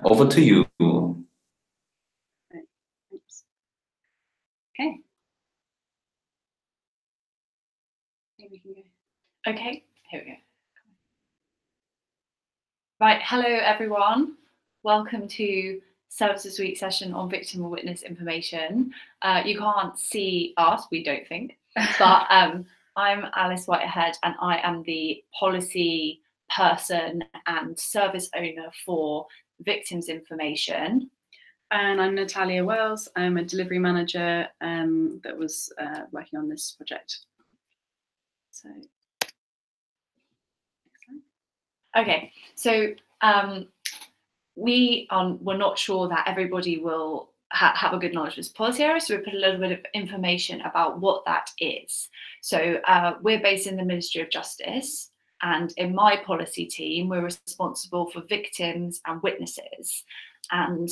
Over to you. Right. Thanks. Okay. Maybe we can go. Okay, here we go. Right, hello everyone. Welcome to Services Week session on victim and witness information. You can't see us, we don't think, but I'm Alice Whitehead and I am the policy person and service owner for victims information. And I'm Natalya Wells. I'm a delivery manager that was working on this project. So, okay, so we're not sure that everybody will have a good knowledge of this policy area, so we put a little bit of information about what that is. So we're based in the Ministry of Justice, and in my policy team, we're responsible for victims and witnesses. And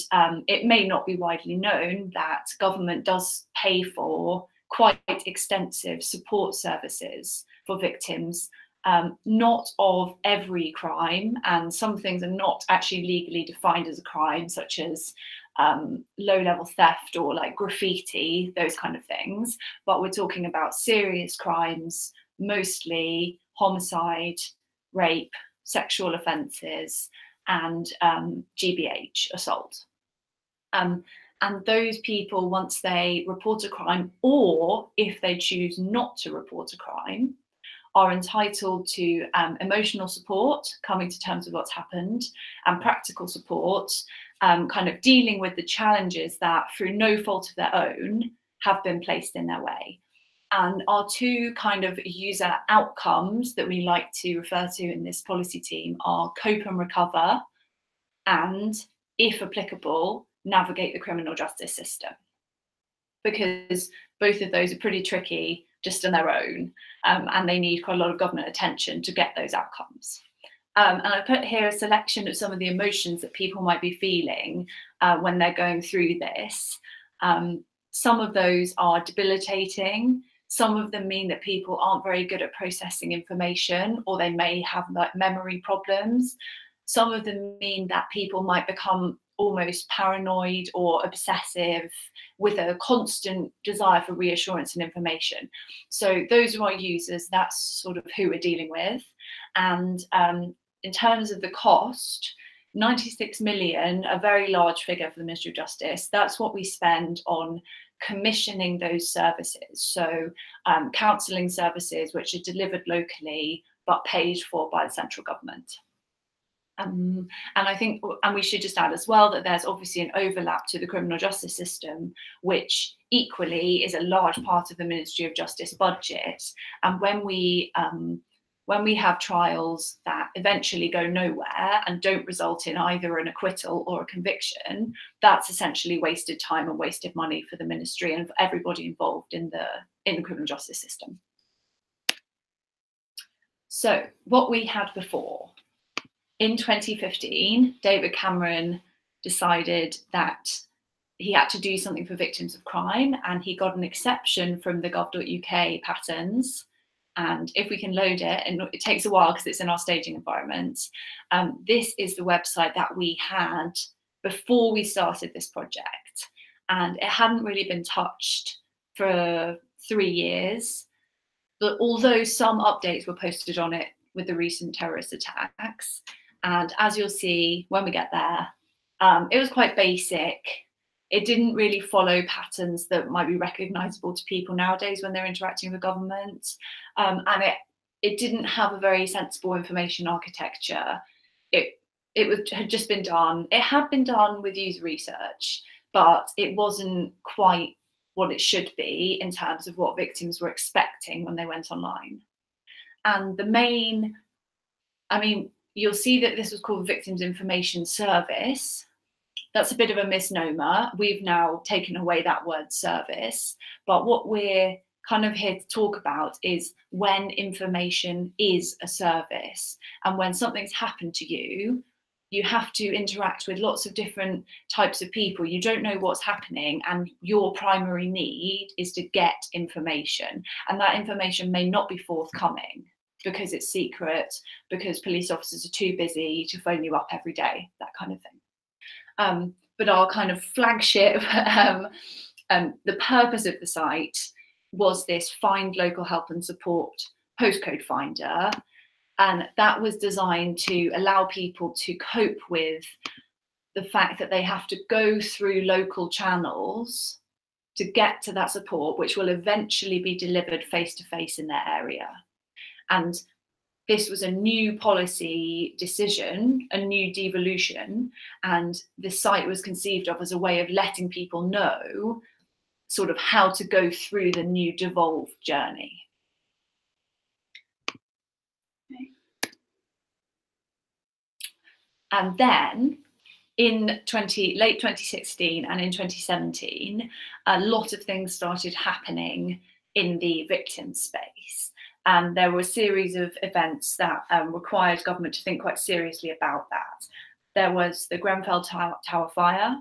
it may not be widely known that government does pay for quite extensive support services for victims, not of every crime, and some things are not actually legally defined as a crime, such as low-level theft or like graffiti, those kind of things. But we're talking about serious crimes, mostly homicide, rape, sexual offences, and GBH, assault. And those people, once they report a crime, or if they choose not to report a crime, are entitled to emotional support, coming to terms with what's happened, and practical support, kind of dealing with the challenges that, through no fault of their own, have been placed in their way. And our two kind of user outcomes that we like to refer to in this policy team are cope and recover, and, if applicable, navigate the criminal justice system. Because both of those are pretty tricky just on their own, and they need quite a lot of government attention to get those outcomes. And I put here a selection of some of the emotions that people might be feeling when they're going through this. Some of those are debilitating. Some of them mean that people aren't very good at processing information, or they may have like memory problems. Some of them mean that people might become almost paranoid or obsessive with a constant desire for reassurance and information. So those are our users, that's sort of who we're dealing with. And in terms of the cost, 96 million, a very large figure for the Ministry of Justice, that's what we spend on commissioning those services. So counselling services which are delivered locally but paid for by the central government. And I think, and we should just add as well, that there's obviously an overlap to the criminal justice system, which equally is a large part of the Ministry of Justice budget. And when we have trials that eventually go nowhere and don't result in either an acquittal or a conviction, that's essentially wasted time and wasted money for the ministry and for everybody involved in the criminal justice system. So what we had before. In 2015, David Cameron decided that he had to do something for victims of crime, and he got an exception from the gov.uk patterns. And if we can load it, and it takes a while because it's in our staging environment, this is the website that we had before we started this project. And it hadn't really been touched for 3 years. But although some updates were posted on it with the recent terrorist attacks, and as you'll see when we get there, it was quite basic. It didn't really follow patterns that might be recognisable to people nowadays when they're interacting with government. And it didn't have a very sensible information architecture. It had just been done. It had been done with user research, but it wasn't quite what it should be in terms of what victims were expecting when they went online. And the main, I mean, you'll see that this was called Victims Information Service. That's a bit of a misnomer. We've now taken away that word service, but what we're kind of here to talk about is when information is a service, and when something's happened to you, you have to interact with lots of different types of people. You don't know what's happening, and your primary need is to get information, and that information may not be forthcoming because it's secret, because police officers are too busy to phone you up every day, that kind of thing. But our kind of flagship, the purpose of the site was this find local help and support postcode finder. And that was designed to allow people to cope with the fact that they have to go through local channels to get to that support, which will eventually be delivered face-to-face in their area. And this was a new policy decision, a new devolution, and the site was conceived of as a way of letting people know sort of how to go through the new devolved journey. Okay. And then in late 2016 and in 2017, a lot of things started happening in the victim space. And there were a series of events that required government to think quite seriously about that. There was the Grenfell Tower fire.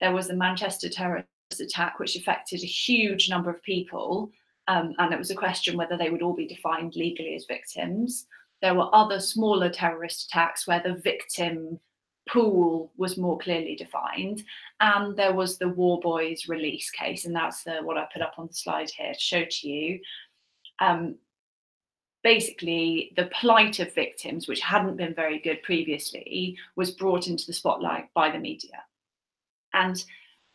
There was the Manchester terrorist attack, which affected a huge number of people. And it was a question whether they would all be defined legally as victims. There were other smaller terrorist attacks where the victim pool was more clearly defined. And there was the War Boys release case. And that's what I put up on the slide here to show to you. Basically, the plight of victims, which hadn't been very good previously, was brought into the spotlight by the media. And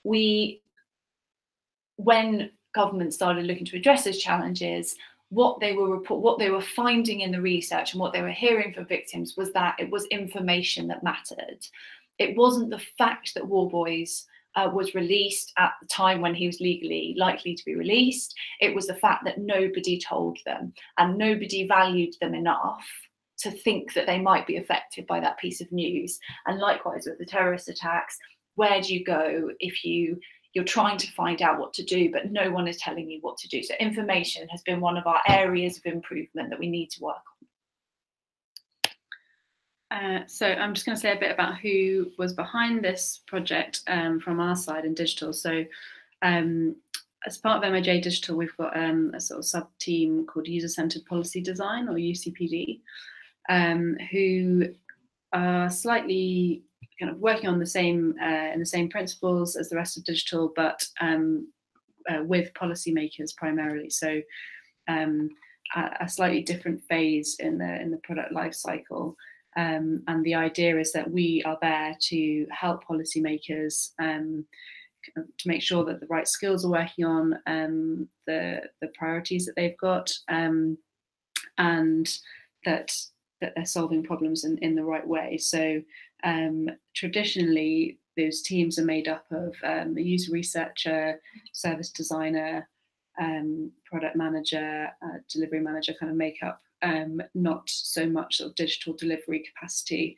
when government started looking to address those challenges, what they were finding in the research and what they were hearing from victims was that it was information that mattered. It wasn't the fact that War Boys was released at the time when he was legally likely to be released. It was the fact that nobody told them and nobody valued them enough to think that they might be affected by that piece of news. And likewise with the terrorist attacks, where do you go if you're trying to find out what to do, but no one is telling you what to do? So information has been one of our areas of improvement that we need to work on. So I'm just going to say a bit about who was behind this project from our side in digital. So as part of MOJ Digital, we've got a sort of sub-team called User-Centered Policy Design, or UCPD, who are slightly kind of working on the same in the same principles as the rest of digital, but with policymakers primarily. So a slightly different phase in the product life cycle. And the idea is that we are there to help policymakers to make sure that the right skills are working on the priorities that they've got, and that they're solving problems in the right way. So traditionally, those teams are made up of a user researcher, service designer, product manager, delivery manager kind of makeup. Not so much sort of digital delivery capacity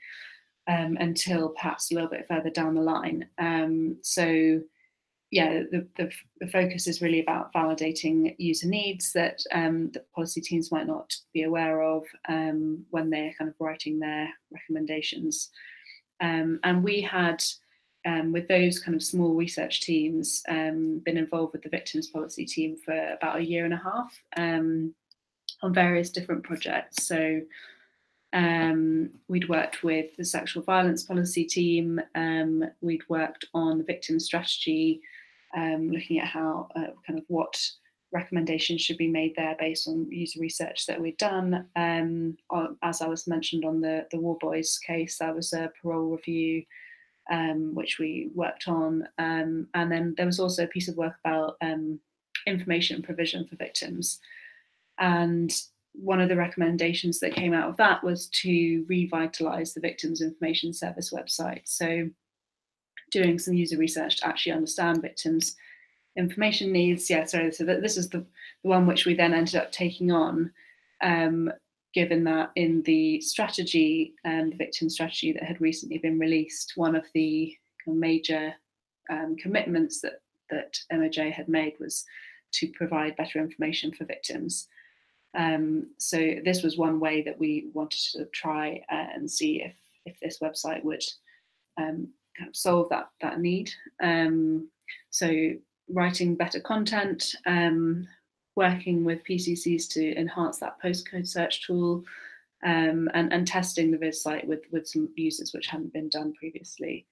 until perhaps a little bit further down the line. So yeah, the focus is really about validating user needs that policy teams might not be aware of when they're kind of writing their recommendations. And we had, with those kind of small research teams, been involved with the victims policy team for about 1.5 years. On various different projects. So we'd worked with the sexual violence policy team, we'd worked on the victim strategy, looking at how kind of what recommendations should be made there based on user research that we'd done. As I was mentioned on the War Boys case, that was a parole review, which we worked on. And then there was also a piece of work about information provision for victims. And one of the recommendations that came out of that was to revitalise the Victims Information Service website. So doing some user research to actually understand victims' information needs. Yeah, sorry, so this is the one which we then ended up taking on, given that in the strategy, the victim strategy that had recently been released, one of the major commitments that MOJ had made was to provide better information for victims. So this was one way that we wanted to try and see if this website would kind of solve that need. So writing better content, working with PCCs to enhance that postcode search tool, and testing the viz site with some users which hadn't been done previously.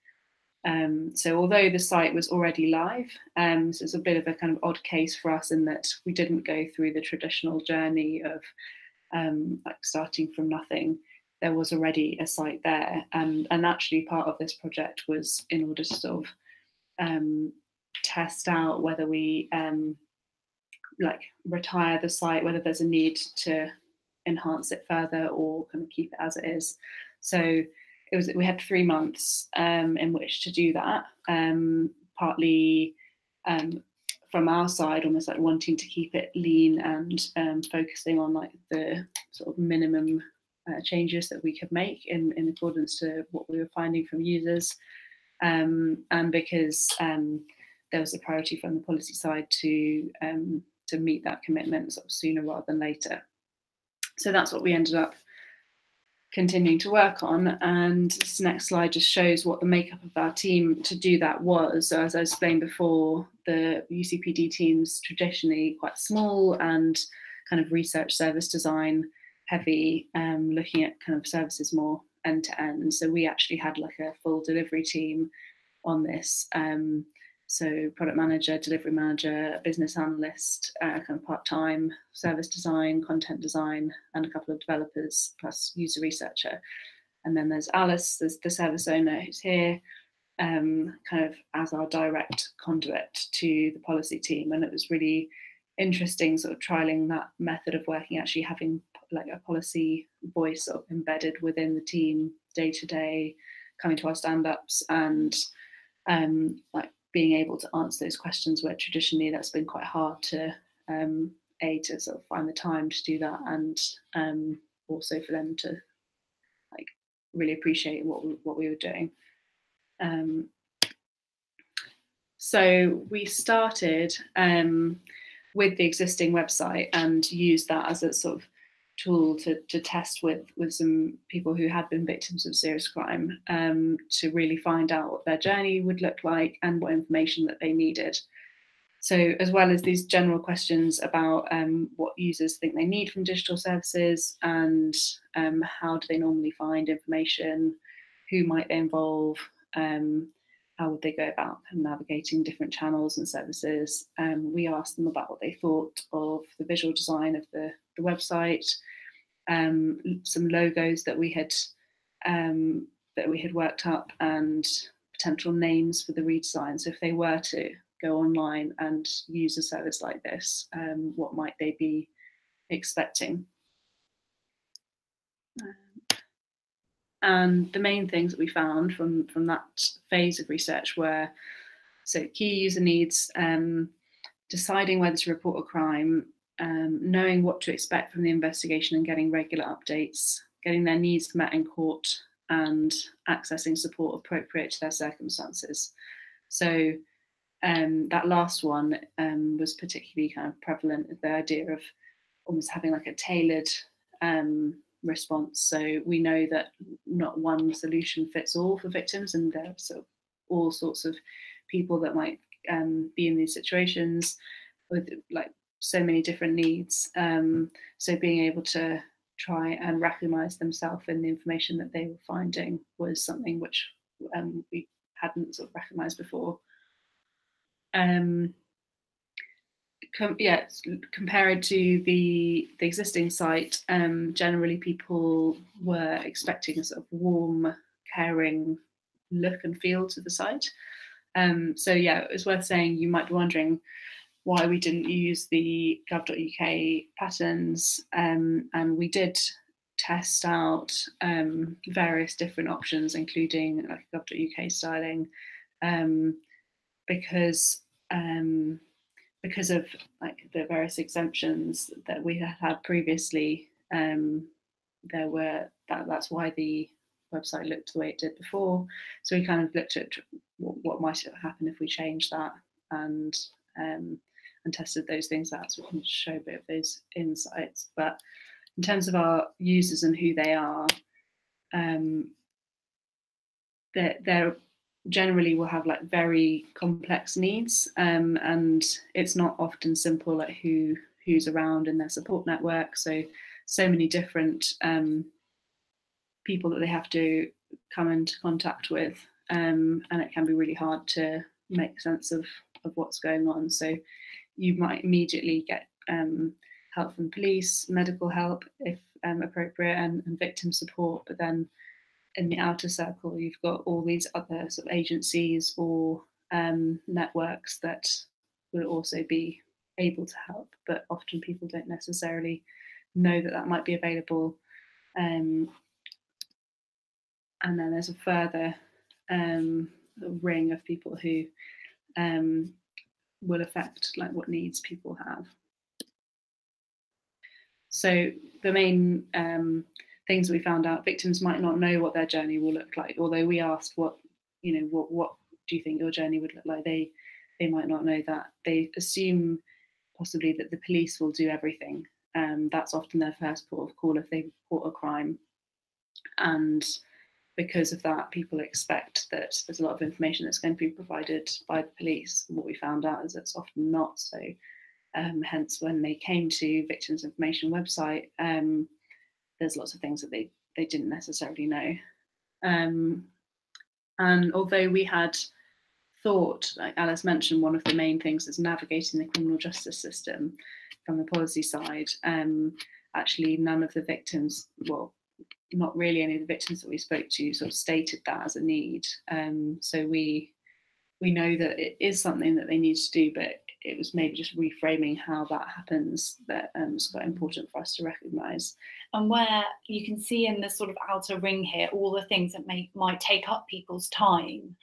So although the site was already live, so it's a bit of a kind of odd case for us in that we didn't go through the traditional journey of like starting from nothing. There was already a site there, and actually part of this project was in order to sort of test out whether we like retire the site, whether there's a need to enhance it further or kind of keep it as it is. So we had 3 months in which to do that, partly from our side, almost like wanting to keep it lean and focusing on like the sort of minimum changes that we could make in accordance to what we were finding from users, and because there was a priority from the policy side to meet that commitment sort of sooner rather than later. So that's what we ended up continuing to work on. And this next slide just shows what the makeup of our team to do that was. So as I explained before, the UCPD team's traditionally quite small and kind of research service design heavy, looking at kind of services more end to end. So we actually had like a full delivery team on this. So product manager, delivery manager, business analyst, kind of part-time, service design, content design, and a couple of developers plus user researcher. And then there's Alice, there's the service owner who's here, kind of as our direct conduit to the policy team. And it was really interesting sort of trialing that method of working, actually having like a policy voice sort of embedded within the team day to day, coming to our stand-ups and like being able to answer those questions where traditionally that's been quite hard to to sort of find the time to do that, and also for them to like really appreciate what we were doing. So we started with the existing website and used that as a sort of tool to test with some people who had been victims of serious crime, to really find out what their journey would look like and what information that they needed. So as well as these general questions about what users think they need from digital services and how do they normally find information, who might they involve, how would they go about navigating different channels and services. We asked them about what they thought of the visual design of the website, some logos that we had worked up, and potential names for the redesign. So if they were to go online and use a service like this, what might they be expecting? And the main things that we found from that phase of research were, so key user needs, deciding whether to report a crime, knowing what to expect from the investigation and getting regular updates, getting their needs met in court, and accessing support appropriate to their circumstances. So that last one was particularly kind of prevalent, the idea of almost having like a tailored response. So we know that not one solution fits all for victims, and there are sort of all sorts of people that might be in these situations with like so many different needs. So being able to try and recognise themselves in the information that they were finding was something which we hadn't sort of recognised before. Compared to the existing site, generally people were expecting a sort of warm, caring look and feel to the site. So yeah, it's worth saying, you might be wondering why we didn't use the gov.uk patterns, and we did test out various different options, including like gov.uk styling, because of like the various exemptions that we had previously, that's why the website looked the way it did before. So we kind of looked at what might happen if we changed that, and tested those things out, so we can show a bit of those insights. But in terms of our users and who they are, they're generally will have like very complex needs, and it's not often simple like who's around in their support network. So many different people that they have to come into contact with, and it can be really hard to make sense of what's going on. So you might immediately get help from police, medical help if appropriate, and victim support. But then in the outer circle, you've got all these other sort of agencies or networks that will also be able to help, but often people don't necessarily know that that might be available. And then there's a further ring of people who will affect like what needs people have. So the main things we found out, victims might not know what their journey will look like. Although we asked what do you think your journey would look like, they might not know that. They assume possibly that the police will do everything. That's often their first port of call if they report a crime. And because of that, people expect that there's a lot of information that's going to be provided by the police. And what we found out is it's often not so. Hence, when they came to Victims Information website, there's lots of things that they didn't necessarily know. And although we had thought, like Alice mentioned, one of the main things is navigating the criminal justice system from the policy side, actually none of the victims, well, not really any of the victims that we spoke to sort of stated that as a need. So we know that it is something that they need to do, but it was maybe just reframing how that happens that is quite important for us to recognise. And where you can see in the sort of outer ring here all the things that might take up people's time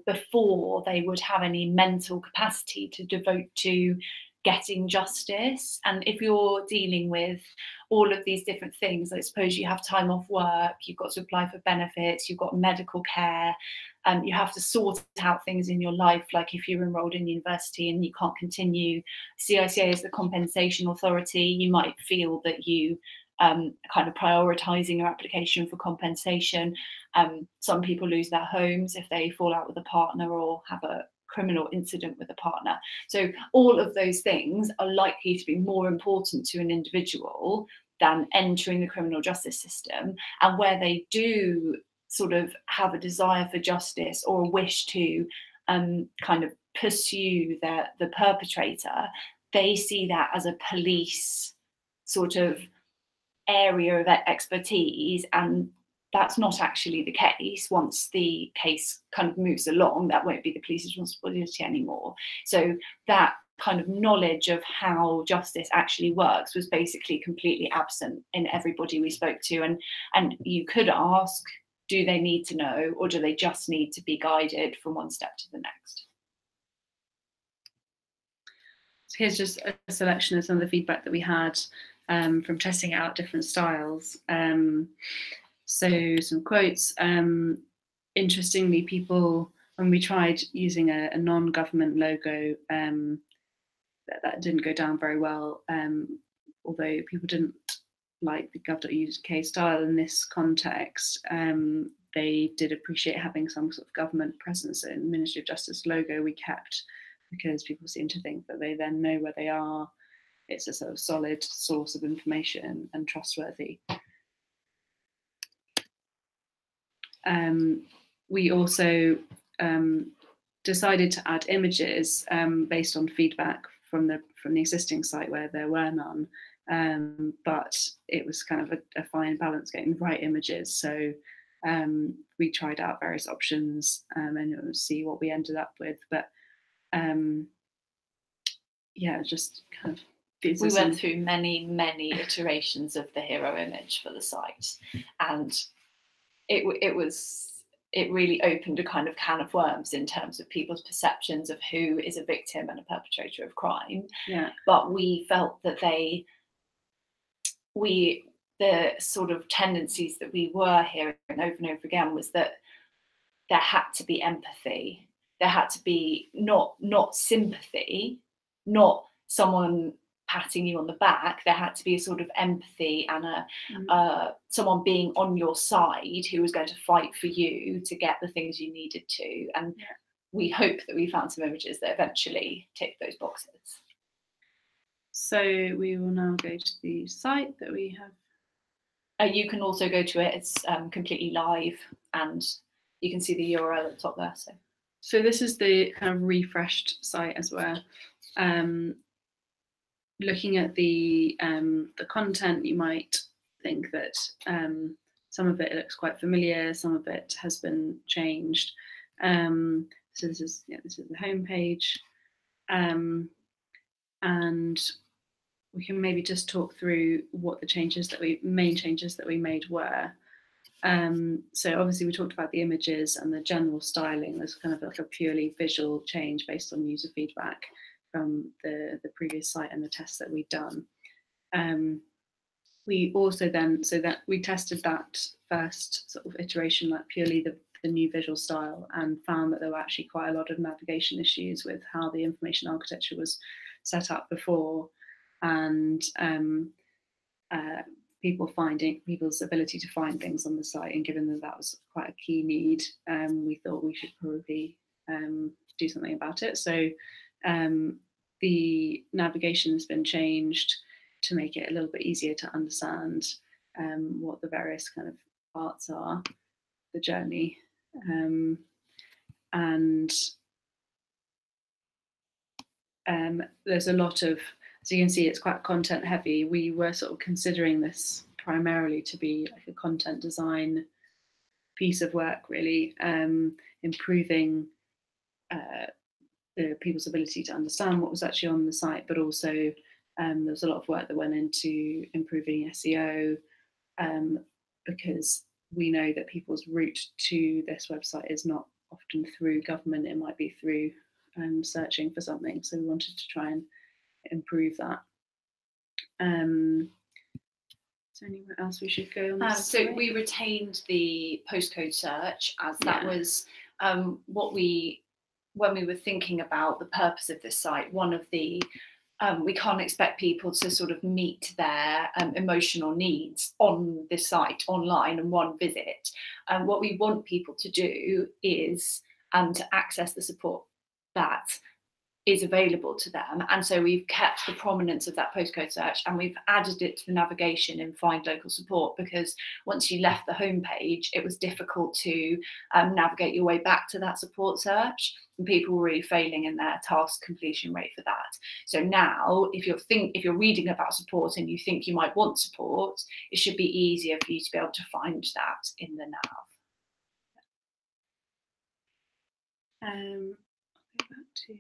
before they would have any mental capacity to devote to getting justice. And if you're dealing with all of these different things, I suppose you have time off work, you've got to apply for benefits, you've got medical care, you have to sort out things in your life, like if you're enrolled in university and you can't continue. CICA is the compensation authority. You might feel that you kind of prioritising your application for compensation. Some people lose their homes if they fall out with a partner or have a criminal incident with a partner. So all of those things are likely to be more important to an individual than entering the criminal justice system. And where they do sort of have a desire for justice or a wish to kind of pursue the perpetrator, they see that as a police sort of area of expertise, and that's not actually the case. Once the case kind of moves along, that won't be the police's responsibility anymore. So that kind of knowledge of how justice actually works was basically completely absent in everybody we spoke to. And you could ask, do they need to know, or do they just need to be guided from one step to the next? So here's just a selection of some of the feedback that we had from testing out different styles. So some quotes. Interestingly, people, when we tried using a non-government logo, that didn't go down very well, although people didn't like the gov.uk style in this context. They did appreciate having some sort of government presence in the Ministry of Justice logo we kept, because people seem to think that they then know where they are. It's a sort of solid source of information and trustworthy. We also decided to add images based on feedback from the existing site where there were none, but it was kind of a fine balance getting the right images. So we tried out various options and see what we ended up with. But yeah, just kind of. We went through many iterations of the hero image for the site, and it really opened a kind of can of worms in terms of people's perceptions of who is a victim and a perpetrator of crime. Yeah. But we felt that the sort of tendencies that we were hearing over and over again was that there had to be empathy. There had to be not sympathy, not someone patting you on the back. There had to be a sort of empathy and someone being on your side who was going to fight for you to get the things you needed to. And we hope that we found some images that eventually tick those boxes. So we will now go to the site that we have. You can also go to it. It's completely live, and you can see the URL at the top there. So this is the kind of refreshed site as well. Looking at the content, you might think that some of it looks quite familiar, some of it has been changed. So this is the homepage, and we can maybe just talk through what the main changes that we made were. So obviously we talked about the images and the general styling. There's kind of like a purely visual change based on user feedback from the previous site and the tests that we'd done. We also then, so that we tested that first sort of iteration, like purely the new visual style, and found that there were actually quite a lot of navigation issues with how the information architecture was set up before, and people's ability to find things on the site. And given that that was quite a key need, we thought we should probably do something about it. So the navigation has been changed to make it a little bit easier to understand what the various kind of parts are, the journey. And there's a lot of, as you can see, it's quite content heavy. We were sort of considering this primarily to be like a content design piece of work, really, improving the people's ability to understand what was actually on the site, but also there was a lot of work that went into improving SEO, because we know that people's route to this website is not often through government, it might be through searching for something. So we wanted to try and improve that. Is there anywhere else we should go on? So we retained the postcode search, as that was what when we were thinking about the purpose of this site, one of the we can't expect people to sort of meet their emotional needs on this site online in one visit. What we want people to do is to access the support that is available to them. And so we've kept the prominence of that postcode search, and we've added it to the navigation in Find Local Support, because once you left the homepage, it was difficult to navigate your way back to that support search, and people were really failing in their task completion rate for that. So now, if you're reading about support and you think you might want support, it should be easier for you to be able to find that in the nav. I'll go back to...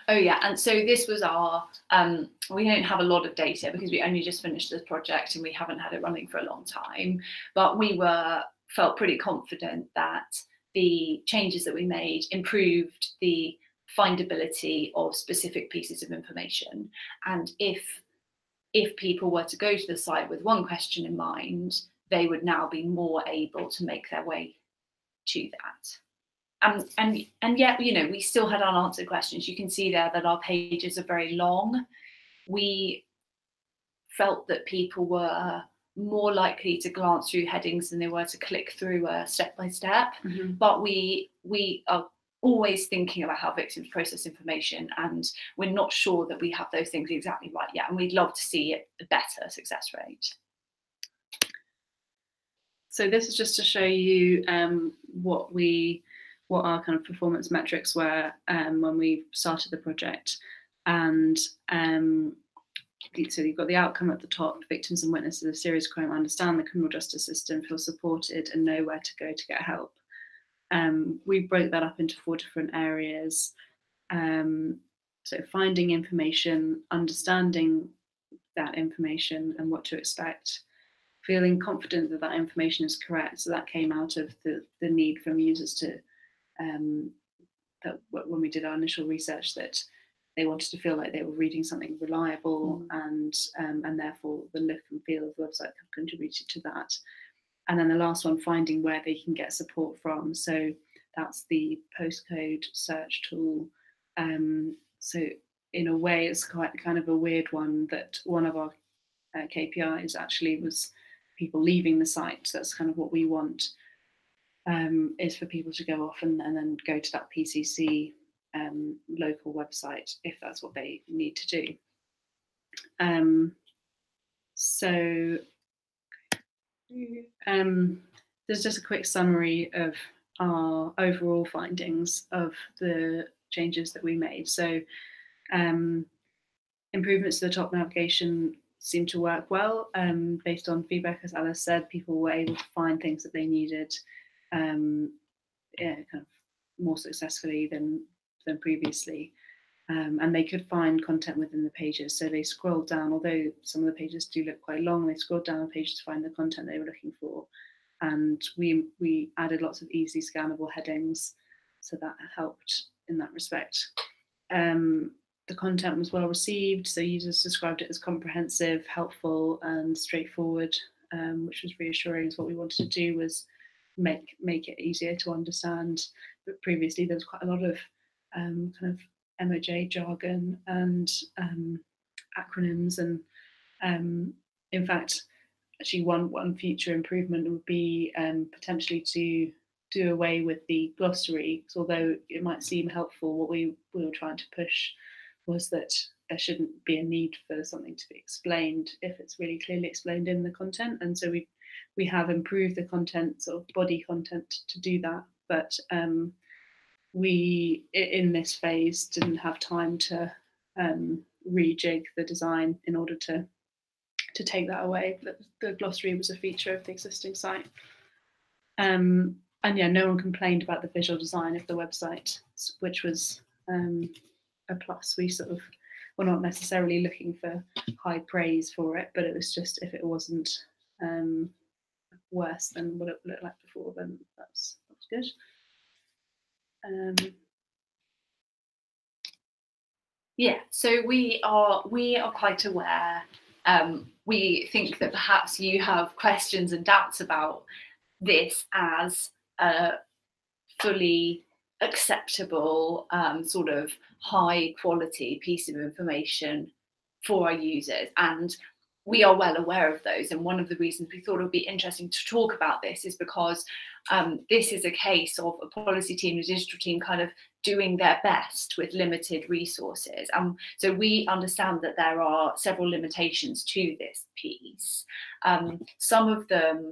Oh yeah, and so this was our, we don't have a lot of data because we only just finished this project and we haven't had it running for a long time, but we felt pretty confident that the changes that we made improved the findability of specific pieces of information. And if people were to go to the site with one question in mind, they would now be more able to make their way to that. And yet, you know, we still had unanswered questions. You can see there that our pages are very long. We felt that people were more likely to glance through headings than they were to click through step by step. Mm-hmm. But we are always thinking about how victims process information, and we're not sure that we have those things exactly right yet. And we'd love to see a better success rate. So this is just to show you what our kind of performance metrics were when we started the project. And so you've got the outcome at the top: victims and witnesses of serious crime understand the criminal justice system, feel supported, and know where to go to get help. We broke that up into 4 different areas. So finding information, understanding that information and what to expect, feeling confident that that information is correct. So that came out of the need from users to, that when we did our initial research, that they wanted to feel like they were reading something reliable, and therefore the look and feel of the website contributed to that. And then the last one, finding where they can get support from. So that's the postcode search tool. So in a way, it's quite kind of a weird one, that one of our KPIs actually was people leaving the site. So that's kind of what we want, is for people to go off and then go to that PCC local website if that's what they need to do. So There's just a quick summary of our overall findings of the changes that we made. So improvements to the top navigation seem to work well. Based on feedback, as Alice said, people were able to find things that they needed kind of more successfully than previously. And they could find content within the pages. So they scrolled down, although some of the pages do look quite long, they scrolled down the page to find the content they were looking for. And we added lots of easily scannable headings, so that helped in that respect. The content was well received, so users described it as comprehensive, helpful, and straightforward, which was reassuring. So what we wanted to do was make it easier to understand. But previously there was quite a lot of kind of MOJ jargon and acronyms, and in fact, actually one future improvement would be potentially to do away with the glossary. So although it might seem helpful, what we were trying to push was that there shouldn't be a need for something to be explained if it's really clearly explained in the content. And so we have improved the content, sort of body content, to do that, but we in this phase didn't have time to rejig the design in order to take that away. The glossary was a feature of the existing site. And yeah, no one complained about the visual design of the website, which was a plus. We sort of were not necessarily looking for high praise for it, but it was just, if it wasn't worse than what it looked like before, then that's good. Yeah, so we are quite aware. We think that perhaps you have questions and doubts about this as a fully acceptable sort of high quality piece of information for our users, and we are well aware of those. And one of the reasons we thought it would be interesting to talk about this is because this is a case of a policy team, a digital team, kind of doing their best with limited resources. So we understand that there are several limitations to this piece. Some of them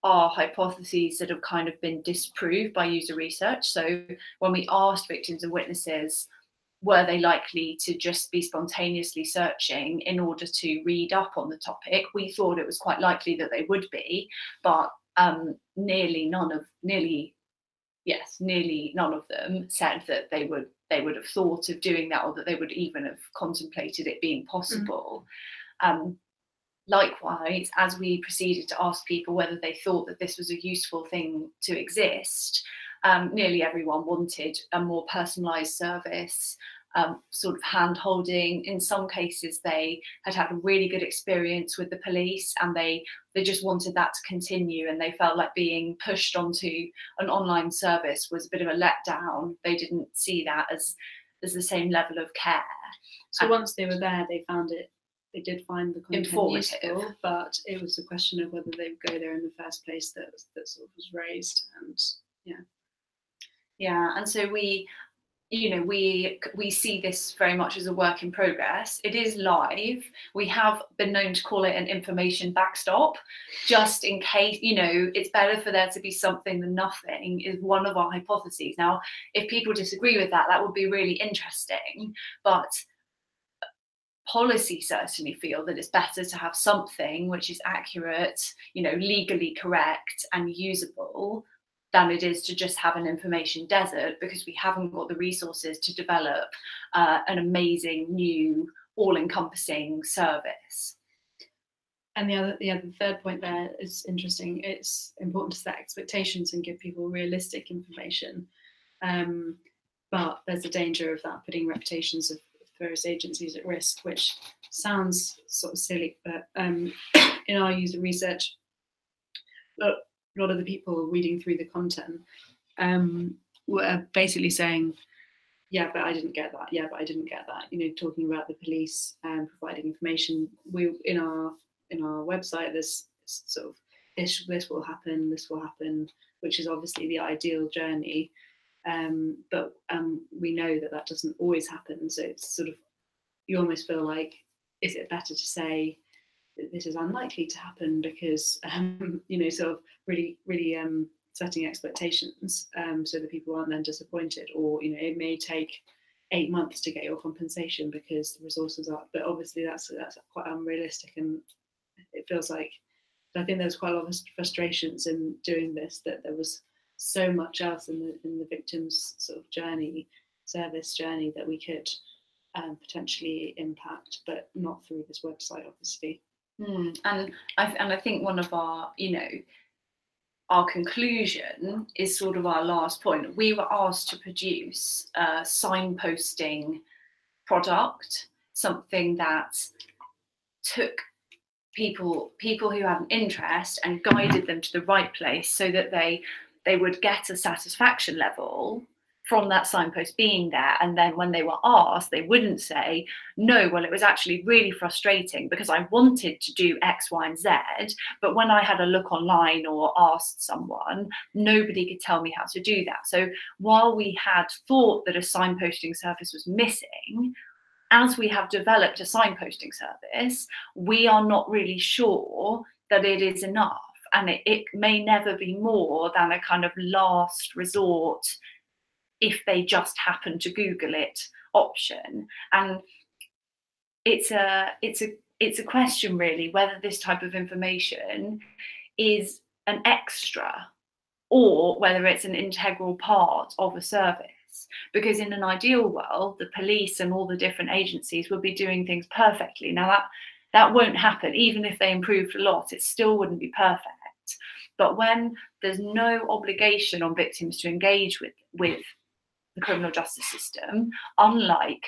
are hypotheses that have kind of been disproved by user research. So when we asked victims and witnesses, were they likely to just be spontaneously searching in order to read up on the topic, we thought it was quite likely that they would be, but nearly none of them said that they would have thought of doing that, or that they would even have contemplated it being possible. Likewise, as we proceeded to ask people whether they thought that this was a useful thing to exist, nearly everyone wanted a more personalised service, sort of hand-holding. In some cases, they had a really good experience with the police, and they just wanted that to continue, and they felt like being pushed onto an online service was a bit of a letdown. They didn't see that as the same level of care. So once they were there, they did find the content useful, but it was a question of whether they would go there in the first place that sort of was raised. And and so we see this very much as a work in progress. It is live. We have been known to call it an information backstop, just in case, it's better for there to be something than nothing, is one of our hypotheses. Now, if people disagree with that, that would be really interesting, but policy certainly feel that it's better to have something which is accurate, legally correct and usable, than it is to just have an information desert, because we haven't got the resources to develop an amazing new all-encompassing service. And the third point there is interesting. It's important to set expectations and give people realistic information, but there's a danger of that putting reputations of various agencies at risk, which sounds sort of silly, but in our user research, a lot of the people reading through the content were basically saying, yeah, but I didn't get that. Yeah, but I didn't get that. Talking about the police providing information. We in our website, there's sort of this will happen, which is obviously the ideal journey. But we know that doesn't always happen. So it's sort of, you almost feel like, is it better to say, this is unlikely to happen because, you know, sort of really setting expectations so that people aren't then disappointed, or, you know, it may take 8 months to get your compensation because the resources are, but obviously that's quite unrealistic, and it feels like, I think there's quite a lot of frustrations in doing this, that there was so much else in the victim's sort of journey, service journey, that we could potentially impact, but not through this website, obviously. And I think one of our, you know, our conclusion is sort of our last point. We were asked to produce a signposting product, something that took people who had an interest and guided them to the right place, so that they would get a satisfaction level from that signpost being there. And then when they were asked, they wouldn't say, no, well, it was actually really frustrating because I wanted to do X, Y, and Z, but when I had a look online or asked someone, nobody could tell me how to do that. So while we had thought that a signposting service was missing, as we have developed a signposting service, we are not really sure that it is enough. And it may never be more than a kind of last resort if they just happen to Google it option. And it's a question really whether this type of information is an extra or whether it's an integral part of a service. Because in an ideal world, the police and all the different agencies would be doing things perfectly. Now that won't happen. Even if they improved a lot, it still wouldn't be perfect. But when there's no obligation on victims to engage with the criminal justice system, unlike,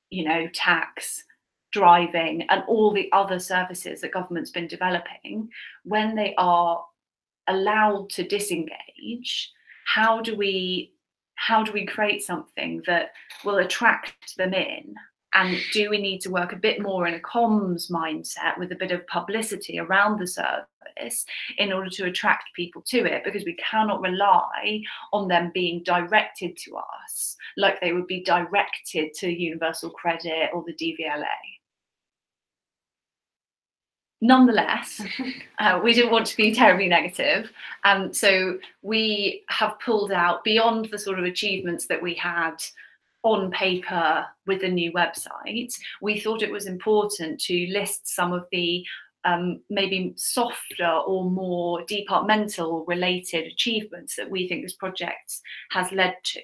you know, tax, driving, and all the other services that government's been developing, when they are allowed to disengage, how do we create something that will attract them in? And do we need to work a bit more in a comms mindset with a bit of publicity around the service in order to attract people to it? Because we cannot rely on them being directed to us like they would be directed to Universal Credit or the DVLA. Nonetheless, we didn't want to be terribly negative. And so we have pulled out, beyond the sort of achievements that we had on paper with the new website, we thought it was important to list some of the maybe softer or more departmental related achievements that we think this project has led to.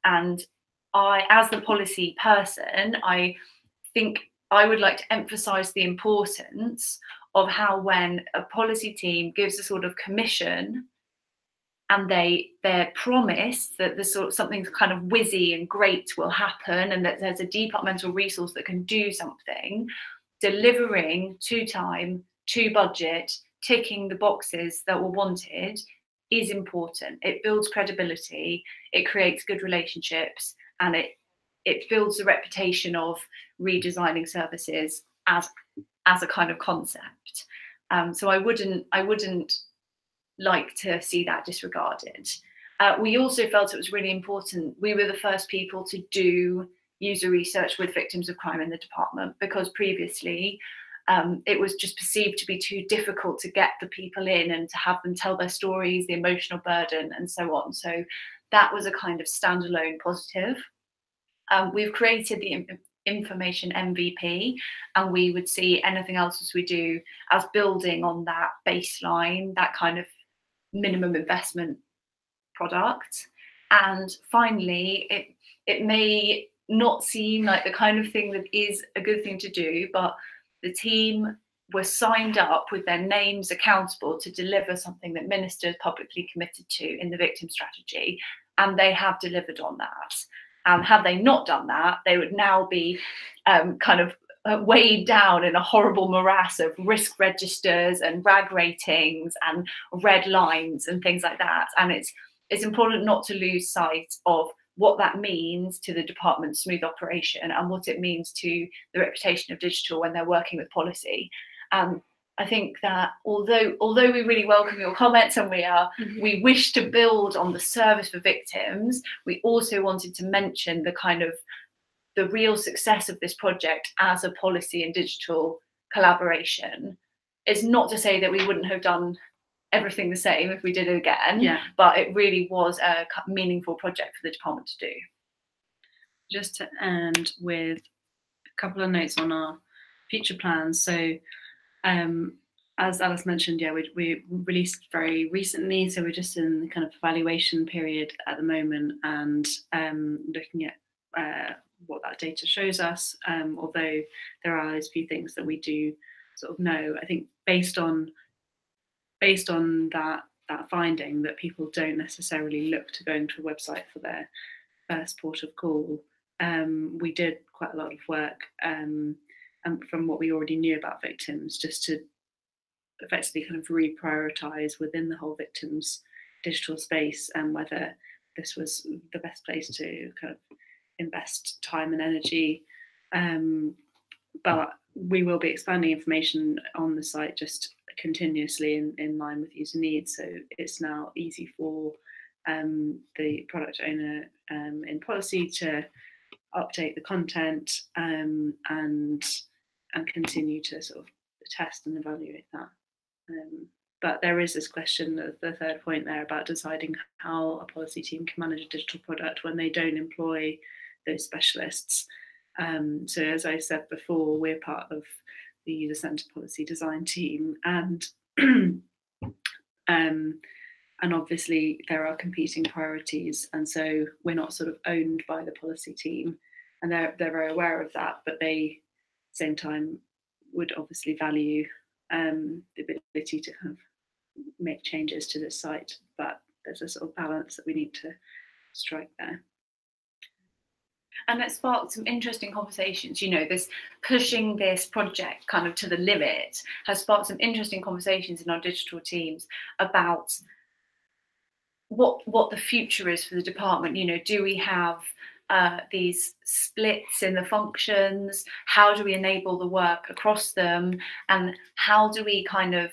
And I, as the policy person, I think I would like to emphasize the importance of how, when a policy team gives a sort of commission and they're promised that the sort of something kind of whizzy and great will happen, and that there's a departmental resource that can do something, delivering to time, to budget, ticking the boxes that were wanted is important. It builds credibility, it creates good relationships, and it builds the reputation of redesigning services as a kind of concept. So I wouldn't like to see that disregarded. We also felt it was really important. We were the first people to do user research with victims of crime in the department, because previously it was just perceived to be too difficult to get the people in and to have them tell their stories, the emotional burden, and so on. So that was a kind of standalone positive. We've created the information MVP, and we would see anything else as we do as building on that baseline, that kind of minimum investment product. And finally, it may not seem like the kind of thing that is a good thing to do, but the team were signed up with their names accountable to deliver something that ministers publicly committed to in the victim strategy, and they have delivered on that. And had they not done that, they would now be kind of weighed down in a horrible morass of risk registers and RAG ratings and red lines and things like that. And it's important not to lose sight of what that means to the department's smooth operation and what it means to the reputation of digital when they're working with policy. I think that although we really welcome your comments and we wish to build on the service for victims, we also wanted to mention the real success of this project as a policy and digital collaboration. it's not to say that we wouldn't have done everything the same if we did it again, but it really was a meaningful project for the department to do. Just to end with a couple of notes on our future plans. So as Alice mentioned, we released very recently, so we're just in the kind of evaluation period at the moment, and looking at what that data shows us, although there are a few things that we do sort of know. I think based on that finding that people don't necessarily look to going to a website for their first port of call, we did quite a lot of work, and from what we already knew about victims, just to effectively kind of reprioritize within the whole victims digital space, and whether this was the best place to kind of invest time and energy. But we will be expanding information on the site just continuously in line with user needs. So it's now easy for the product owner in policy to update the content, and continue to sort of test and evaluate that. But there is this question of the third point there about deciding how a policy team can manage a digital product when they don't employ those specialists. So as I said before, we're part of the user-centered policy design team, and obviously there are competing priorities, and so we're not sort of owned by the policy team, and they're very aware of that, but they at the same time would obviously value the ability to kind of make changes to this site, but there's a sort of balance that we need to strike there. And it sparked some interesting conversations. You know, this pushing this project kind of to the limit has sparked some interesting conversations in our digital teams about what the future is for the department. You know, do we have these splits in the functions? How do we enable the work across them? And how do we kind of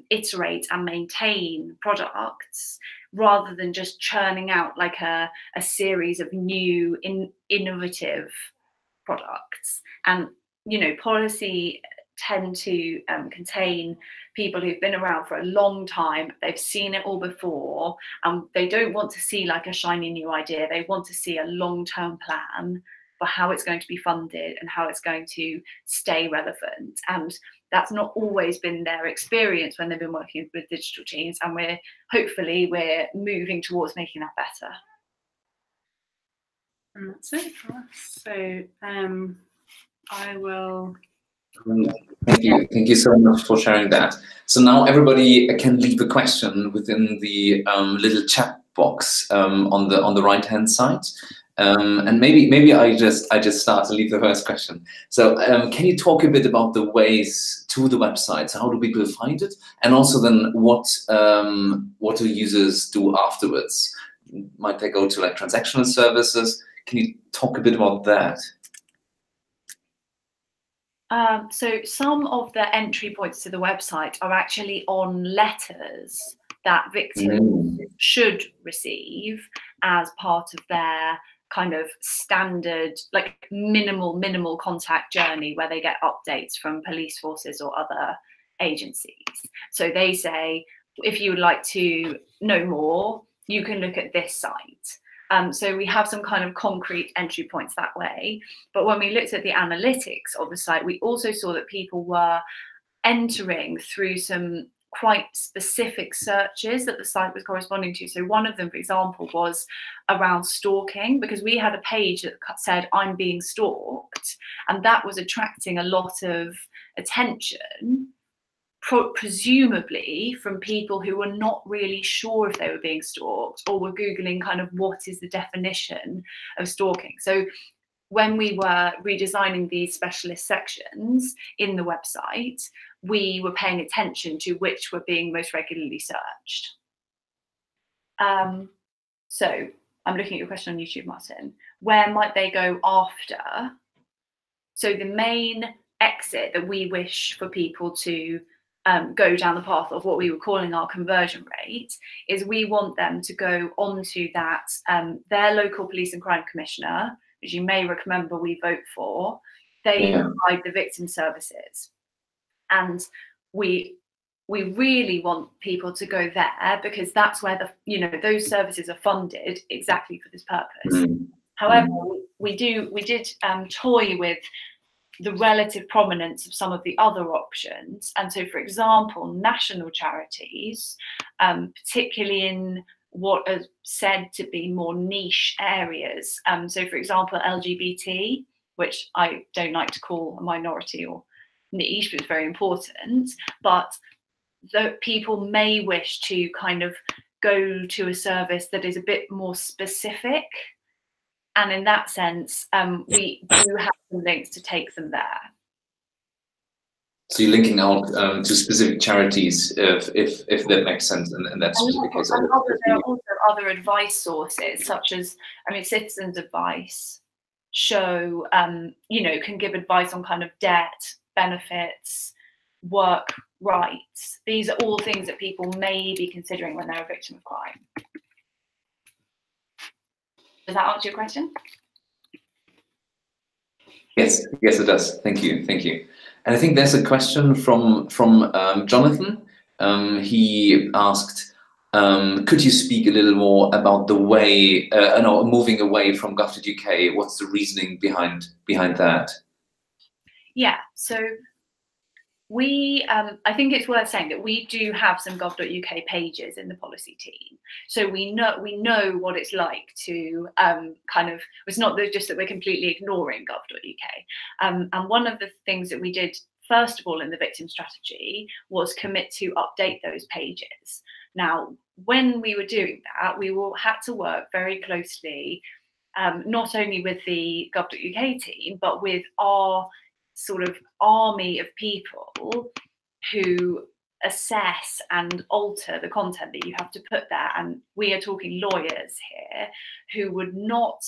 iterate and maintain products rather than just churning out like a series of new innovative products? And, you know, policy tend to contain people who've been around for a long time. They've seen it all before, and they don't want to see like a shiny new idea. They want to see a long-term plan for how it's going to be funded and how it's going to stay relevant. And that's not always been their experience when they've been working with digital teams, and hopefully we're moving towards making that better. And that's it for us. So I will. Thank you so much for sharing that. So now everybody can leave a question within the little chat box on the right hand side, and maybe I just start to leave the first question. So can you talk a bit about the ways to the website? So how do people find it, and also then what do users do afterwards? Might they go to like transactional services? Can you talk a bit about that? So some of the entry points to the website are actually on letters that victims should receive as part of their kind of standard, like minimal contact journey, where they get updates from police forces or other agencies. So they say, if you would like to know more, you can look at this site. So we have some kind of concrete entry points that way. But when we looked at the analytics of the site, we also saw that people were entering through some quite specific searches that the site was corresponding to. So one of them, for example, was around stalking, because we had a page that said, "I'm being stalked," and that was attracting a lot of attention, presumably from people who were not really sure if they were being stalked, or were Googling kind of what is the definition of stalking. So when we were redesigning these specialist sections in the website, we were paying attention to which were being most regularly searched. So I'm looking at your question on YouTube, Martin. Where might they go after? So the main exit that we wish for people to go down the path of what we were calling our conversion rate is we want them to go onto that, their local police and crime commissioner, as you may remember we vote for, they provide the victim services. And we really want people to go there because that's where those services are funded exactly for this purpose. However, we did toy with the relative prominence of some of the other options. And so, for example, national charities, particularly in what are said to be more niche areas. So, for example, LGBT, which I don't like to call a minority or niche, but it's very important. But the people may wish to kind of go to a service that is a bit more specific. And in that sense, we do have some links to take them there. So you're linking out to specific charities, if that makes sense, and that's just the case. There are also other advice sources, such as, Citizens Advice show, can give advice on kind of debt, benefits, work rights. These are all things that people may be considering when they're a victim of crime. Does that answer your question? Yes, it does. Thank you. And I think there's a question from Jonathan. He asked, could you speak a little more about the way, moving away from gov.uk? What's the reasoning behind that? Yeah, so I think it's worth saying that we do have some gov.uk pages in the policy team, so we know what it's like to it's not just that we're completely ignoring gov.uk. And one of the things that we did first of all in the victim strategy was commit to update those pages. Now, when we were doing that, we had to work very closely, not only with the gov.uk team, but with our sort of army of people who assess and alter the content that you have to put there. And we are talking lawyers here who would not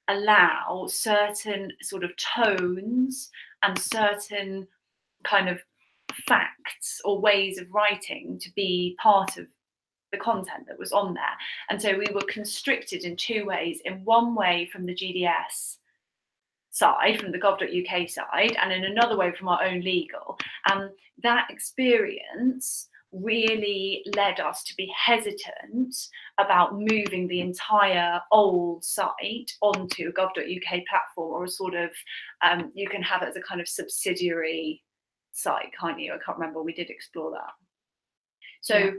allow certain sort of tones and certain kind of facts or ways of writing to be part of the content that was on there. And so we were constricted in two ways. In one way from the GDS side, from the gov.uk side, and in another way from our own legal. And that experience really led us to be hesitant about moving the entire old site onto a gov.uk platform, or a sort of, you can have it as a kind of subsidiary site, can't you? I can't remember, we did explore that. So yeah.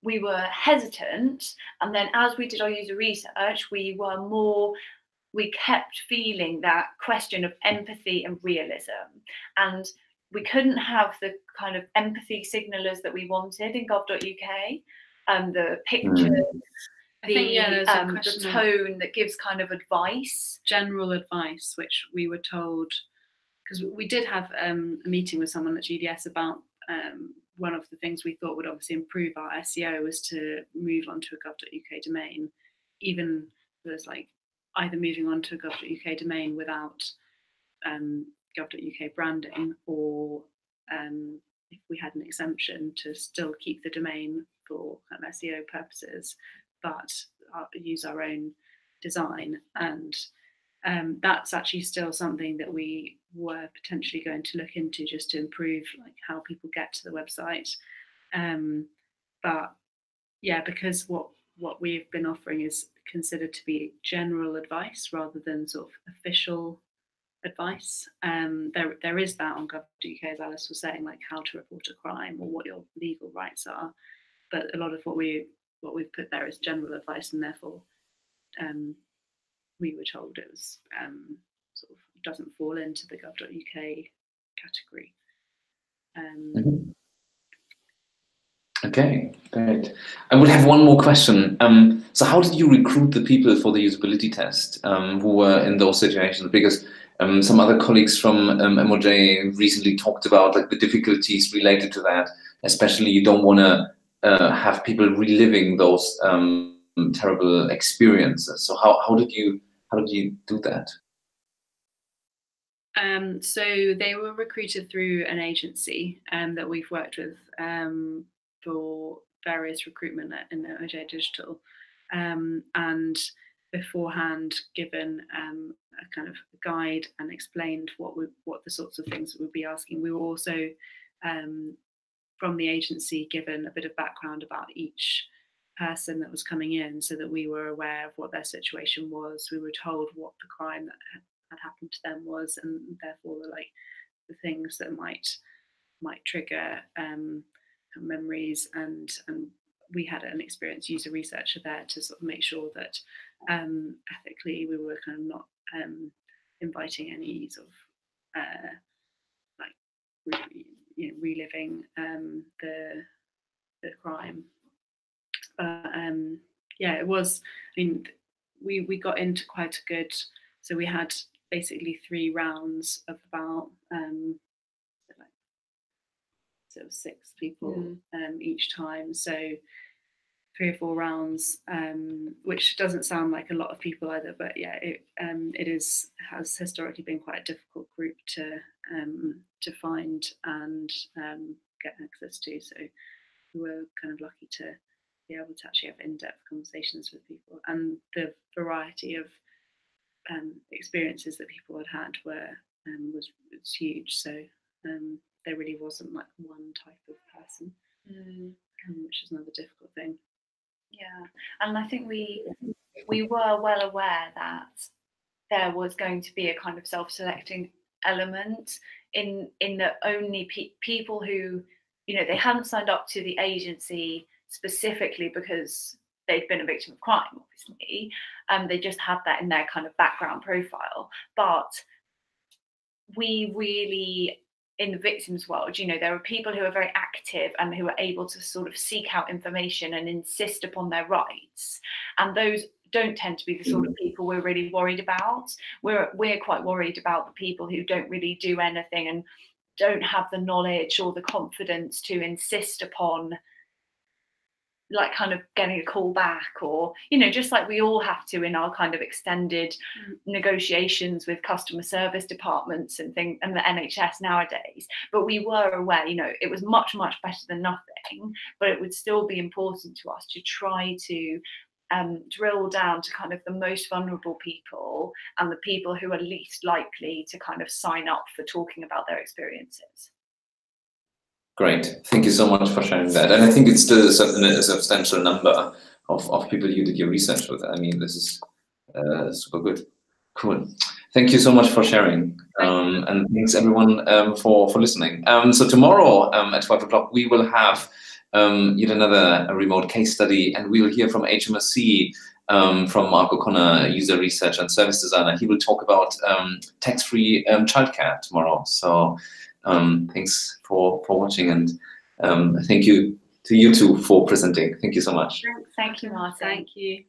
We were hesitant, and then as we did our user research, we kept feeling that question of empathy and realism, and we couldn't have the kind of empathy signalers that we wanted in gov.uk, the pictures, the tone that gives kind of advice, general advice, which we were told, because we did have a meeting with someone at GDS about one of the things we thought would obviously improve our SEO was to move on to a gov.uk domain, even there's like either moving on to a gov.uk domain without gov.uk branding, or if we had an exemption to still keep the domain for kind of SEO purposes, but use our own design. And that's actually still something that we were potentially going to look into, just to improve like how people get to the website. But yeah, because what we've been offering is considered to be general advice rather than sort of official advice. There is that on gov.uk, as Alice was saying, like how to report a crime or what your legal rights are. But a lot of what we've put there is general advice, and therefore we were told it was sort of doesn't fall into the gov.uk category. Okay, great. I would have one more question. So how did you recruit the people for the usability test who were in those situations? Because some other colleagues from MOJ recently talked about like the difficulties related to that. Especially, you don't want to have people reliving those terrible experiences. So how did you do that? So they were recruited through an agency that we've worked with for various recruitment in MOJ Digital, and beforehand given a kind of guide and explained what the sorts of things that we'd be asking. We were also from the agency given a bit of background about each person that was coming in, so that we were aware of what their situation was. We were told what the crime that had happened to them was, and therefore the things that might trigger memories, and we had an experienced user researcher there to sort of make sure that ethically we were kind of not inviting any sort of reliving the crime. Yeah, it was. I mean, we got into quite a good. So we had basically 3 rounds of about sort of 6 people each time. So 3 or 4 rounds, which doesn't sound like a lot of people either, but yeah, it has historically been quite a difficult group to find and get access to. So we were kind of lucky to be able to actually have in-depth conversations with people, and the variety of experiences that people had was huge. So there really wasn't like one type of person, which is another difficult thing. Yeah, and I think we were well aware that there was going to be a kind of self-selecting element in that only people who, they hadn't signed up to the agency specifically because they'd been a victim of crime, obviously. They just had that in their kind of background profile. But we really, in the victims world, there are people who are very active and who are able to sort of seek out information and insist upon their rights. And those don't tend to be the sort of people we're really worried about. We're quite worried about the people who don't really do anything and don't have the knowledge or the confidence to insist upon like kind of getting a call back, or just like we all have to in our kind of extended negotiations with customer service departments and things and the NHS nowadays. But we were aware, it was much better than nothing, but it would still be important to us to try to drill down to kind of the most vulnerable people and the people who are least likely to kind of sign up for talking about their experiences. Great, thank you so much for sharing that. And I think it's still a substantial number of people you did your research with. I mean, this is super good. Cool. Thank you so much for sharing. And thanks everyone for listening. So tomorrow at 12 o'clock, we will have yet another remote case study, and we will hear from HMRC, from Mark O'Connor, user research and service designer. He will talk about tax-free childcare tomorrow. So thanks for watching, and thank you to you two for presenting. Thank you so much. Thank you, Martin. Thank you.